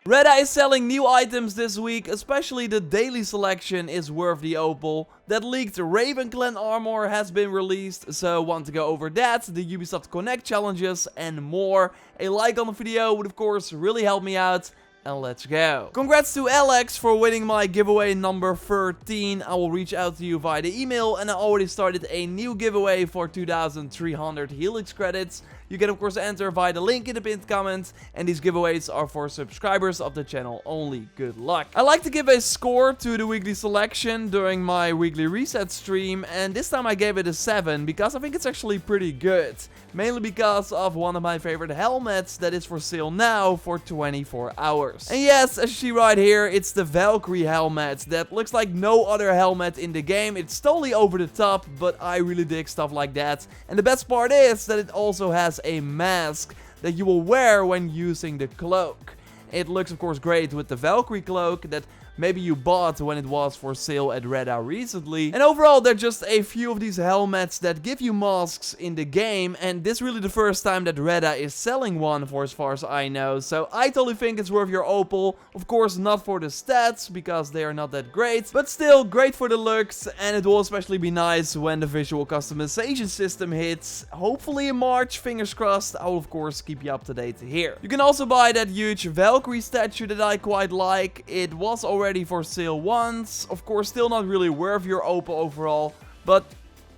Reda is selling new items this week, especially the daily selection is worth the opal. That leaked Raven Clan armor has been released, so want to go over that, the Ubisoft Connect challenges and more. A like on the video would of course really help me out. And let's go. Congrats to Alex for winning my giveaway number 13. I will reach out to you via the email, and I already started a new giveaway for 2,300 Helix credits. You can of course enter via the link in the pinned comment, and these giveaways are for subscribers of the channel only. Good luck. I like to give a score to the weekly selection during my weekly reset stream, and this time I gave it a 7 because I think it's actually pretty good. Mainly because of one of my favorite helmets that is for sale now for 24 hours. And yes, as you see right here, it's the Valkyrie Helmet that looks like no other helmet in the game. It's totally over the top, but I really dig stuff like that. And the best part is that it also has a mask that you will wear when using the cloak. It looks of course great with the Valkyrie cloak that maybe you bought when it was for sale at Reda recently. And overall, there are just a few of these helmets that give you masks in the game, and this is really the first time that Reda is selling one for as far as I know. So I totally think it's worth your opal. Of course, not for the stats, because they are not that great, but still great for the looks, and it will especially be nice when the visual customization system hits. Hopefully in March, fingers crossed. I will of course keep you up to date here. You can also buy that huge Valkyrie statue that I quite like. It was already for sale once. Of course, still not really worth your opal overall, but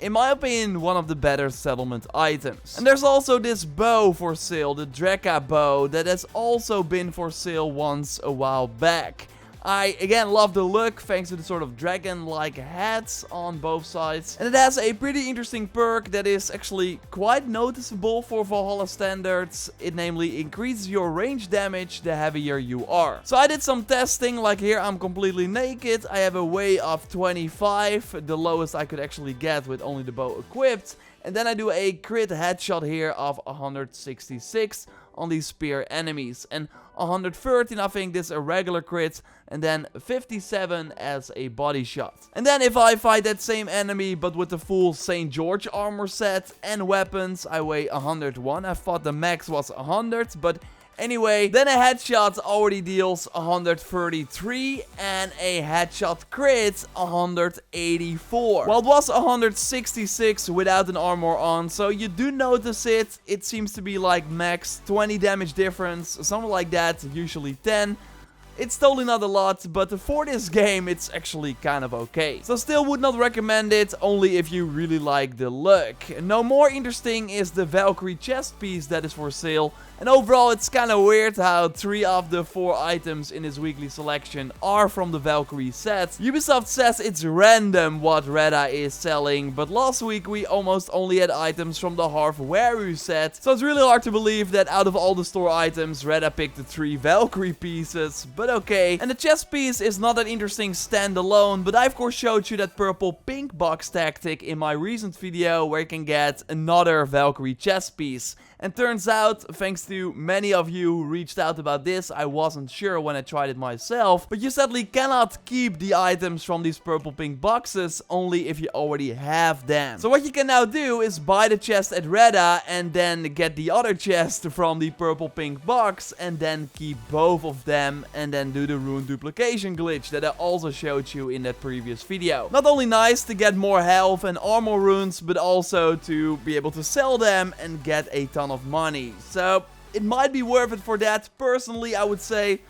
in my opinion, one of the better settlement items. And there's also this bow for sale, the Drekka bow, that has also been for sale once a while back. I, again, love the look, thanks to the sort of dragon-like hats on both sides. And it has a pretty interesting perk that is actually quite noticeable for Valhalla standards. It namely increases your range damage the heavier you are. So I did some testing, like here I'm completely naked. I have a weight of 25, the lowest I could actually get with only the bow equipped. And then I do a crit headshot here of 166 on these spear enemies. And 113, I think, this is a regular crit. And then 57 as a body shot. And then if I fight that same enemy, but with the full St. George armor set and weapons, I weigh 101. I thought the max was 100, but anyway, then a headshot already deals 133 and a headshot crit 184. Well, it was 166 without an armor on, so you do notice it. It seems to be like max 20 damage difference, something like that, usually 10. It's totally not a lot, but for this game, it's actually kind of okay. So still would not recommend it, only if you really like the look. No more interesting is the Valkyrie chest piece that is for sale. And overall, it's kind of weird how 3 of the 4 items in this weekly selection are from the Valkyrie set. Ubisoft says it's random what Reda is selling, but last week we almost only had items from the Harveweru set. So it's really hard to believe that out of all the store items, Reda picked the 3 Valkyrie pieces, but okay. And the chest piece is not that interesting standalone, but I of course showed you that purple pink box tactic in my recent video where you can get another Valkyrie chest piece. And turns out, thanks to many of you who reached out about this, I wasn't sure when I tried it myself, but you sadly cannot keep the items from these purple pink boxes, only if you already have them. So what you can now do is buy the chest at Reda and then get the other chest from the purple pink box and then keep both of them and then do the rune duplication glitch that I also showed you in that previous video. Not only nice to get more health and armor runes, but also to be able to sell them and get a ton of money. So it might be worth it for that. Personally, I would say,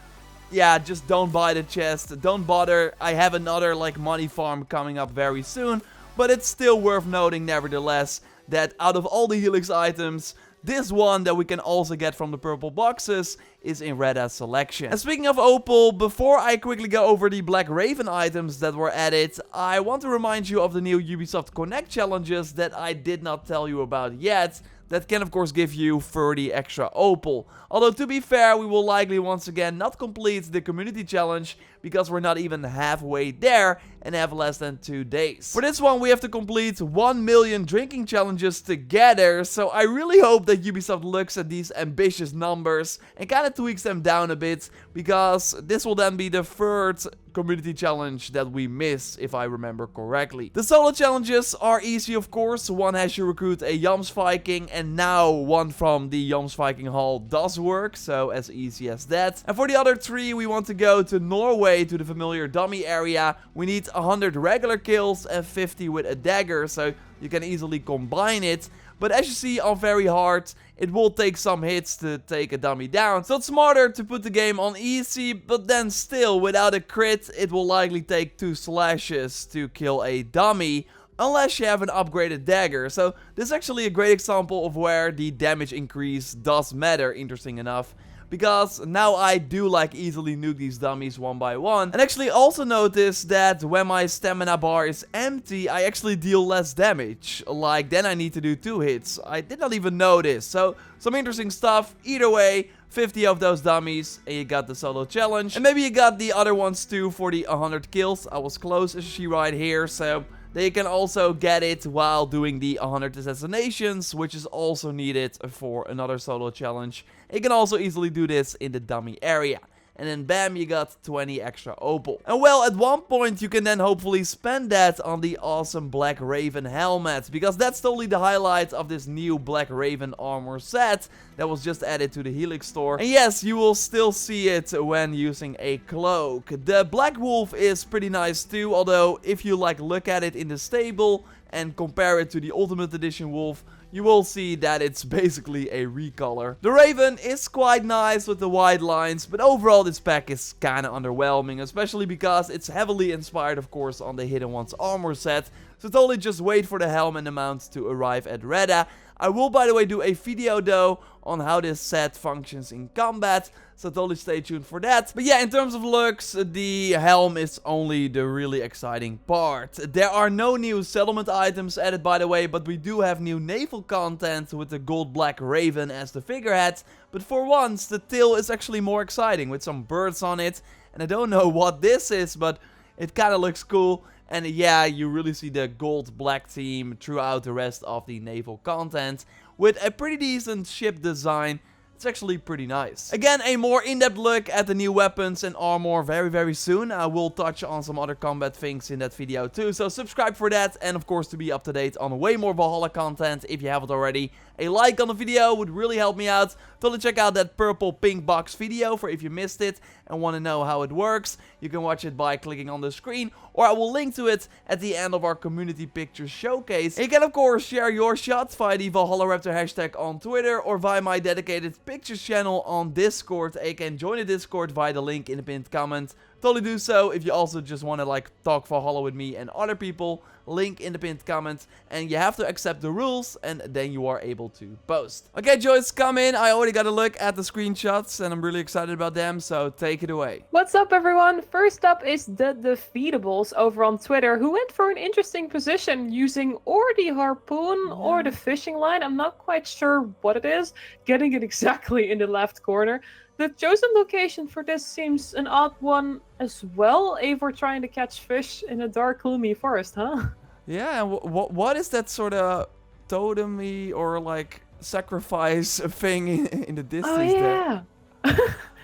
yeah, just don't buy the chest. Don't bother. I have another like money farm coming up very soon, but it's still worth noting nevertheless that out of all the Helix items, this one that we can also get from the purple boxes is in Reda's selection. And speaking of opal, before I quickly go over the Black Raven items that were added, I want to remind you of the new Ubisoft Connect challenges that I did not tell you about yet. That can of course give you 30 extra opal. Although to be fair, we will likely once again not complete the community challenge because we're not even halfway there and have less than 2 days. For this one, we have to complete 1 million drinking challenges together, so I really hope that Ubisoft looks at these ambitious numbers and kind of tweaks them down a bit, because this will then be the third community challenge that we miss, if I remember correctly. The solo challenges are easy, of course. One has you recruit a Jomsviking, and now one from the Jomsviking Hall does work, so as easy as that. And for the other 3, we want to go to Norway, to the familiar dummy area. We need 100 regular kills and 50 with a dagger, so you can easily combine it. But as you see on very hard, it will take some hits to take a dummy down. So it's smarter to put the game on easy, but then still, without a crit, it will likely take 2 slashes to kill a dummy, unless you have an upgraded dagger. So this is actually a great example of where the damage increase does matter, interesting enough. Because now I do like easily nuke these dummies one by one. And actually also notice that when my stamina bar is empty, I actually deal less damage. Like then I need to do 2 hits. I did not even know this. So some interesting stuff. Either way, 50 of those dummies and you got the solo challenge. And maybe you got the other ones too for the 100 kills. I was close, as you see right here. So they can also get it while doing the 100 assassinations, which is also needed for another solo challenge. You can also easily do this in the dummy area. And then bam, you got 20 extra opal. And well, at one point you can then hopefully spend that on the awesome Black Raven helmet, because that's totally the highlight of this new Black Raven armor set that was just added to the Helix store. And yes, you will still see it when using a cloak. The Black Wolf is pretty nice too, although if you like look at it in the stable and compare it to the Ultimate Edition Wolf, you will see that it's basically a recolor. The Raven is quite nice with the wide lines, but overall this pack is kinda underwhelming, especially because it's heavily inspired, of course, on the Hidden Ones armor set. So totally just wait for the helm and the mount to arrive at Reda. I will, by the way, do a video though on how this set functions in combat, so totally stay tuned for that. But yeah, in terms of looks, the helm is only the really exciting part. There are no new settlement items added, by the way, but we do have new naval content with the gold Black Raven as the figurehead. But for once, the tail is actually more exciting with some birds on it. And I don't know what this is, but it kind of looks cool. And yeah, you really see the gold black theme throughout the rest of the naval content, with a pretty decent ship design. It's actually pretty nice. Again, a more in-depth look at the new weapons and armor very soon. I will touch on some other combat things in that video too, so subscribe for that, and of course to be up to date on way more Valhalla content if you haven't already. A like on the video would really help me out. Totally check out that purple pink box video for if you missed it and want to know how it works. You can watch it by clicking on the screen, or I will link to it at the end of our community picture showcase. And you can of course share your shots via the Valhalla Raptor hashtag on Twitter or via my dedicated pictures channel on Discord. And you can join the Discord via the link in the pinned comment. Totally do so if you also just want to like talk Valhalla with me and other people. Link in the pinned comment, and you have to accept the rules and then you are able to post. Okay, Joyce, come in. I already got a look at the screenshots and I'm really excited about them, so take it away. What's up, everyone? First up is the Defeatables over on Twitter, who went for an interesting position using or the harpoon or the fishing line. I'm not quite sure what it is, getting it exactly in the left corner. The chosen location for this seems an odd one as well. Eivor trying to catch fish in a dark, gloomy forest, huh? Yeah, and what is that sort of totemy or like sacrifice thing in the distance there? Oh yeah!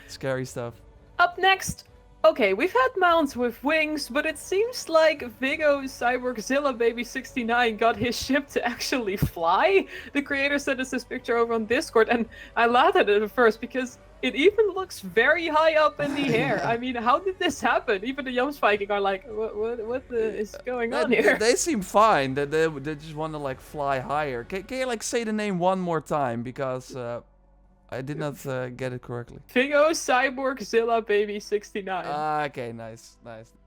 Scary stuff. Up next, okay, we've had mounts with wings, but it seems like Viggo Cyborgzilla Baby 69 got his ship to actually fly. The creator sent us this picture over on Discord, and I laughed at it at first because it even looks very high up in the air. I mean, how did this happen? Even the Jomsviking are like, what is going on here? They seem fine. They just want to like fly higher. Can you like say the name one more time, because I did not get it correctly. Viggo Cyborgzilla Baby 69. Okay, nice.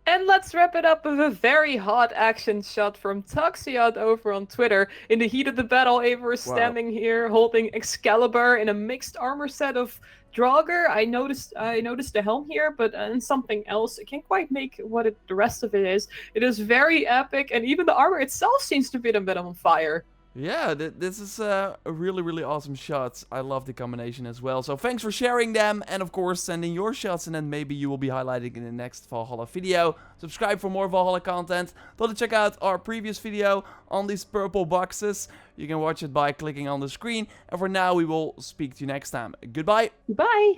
And let's wrap it up with a very hot action shot from Tuxiot over on Twitter. In the heat of the battle, Eivor is standing here holding Excalibur in a mixed armor set of Draugr. I noticed the helm here, but and something else. I can't quite make what the rest of it is. It is very epic, and even the armor itself seems to be a bit on fire. Yeah, this is a really, really awesome shot. I love the combination as well. So thanks for sharing them, and of course sending your shots, and then maybe you will be highlighted in the next Valhalla video. Subscribe for more Valhalla content. Don't check out our previous video on these purple boxes. You can watch it by clicking on the screen. And for now, we will speak to you next time. Goodbye. Bye.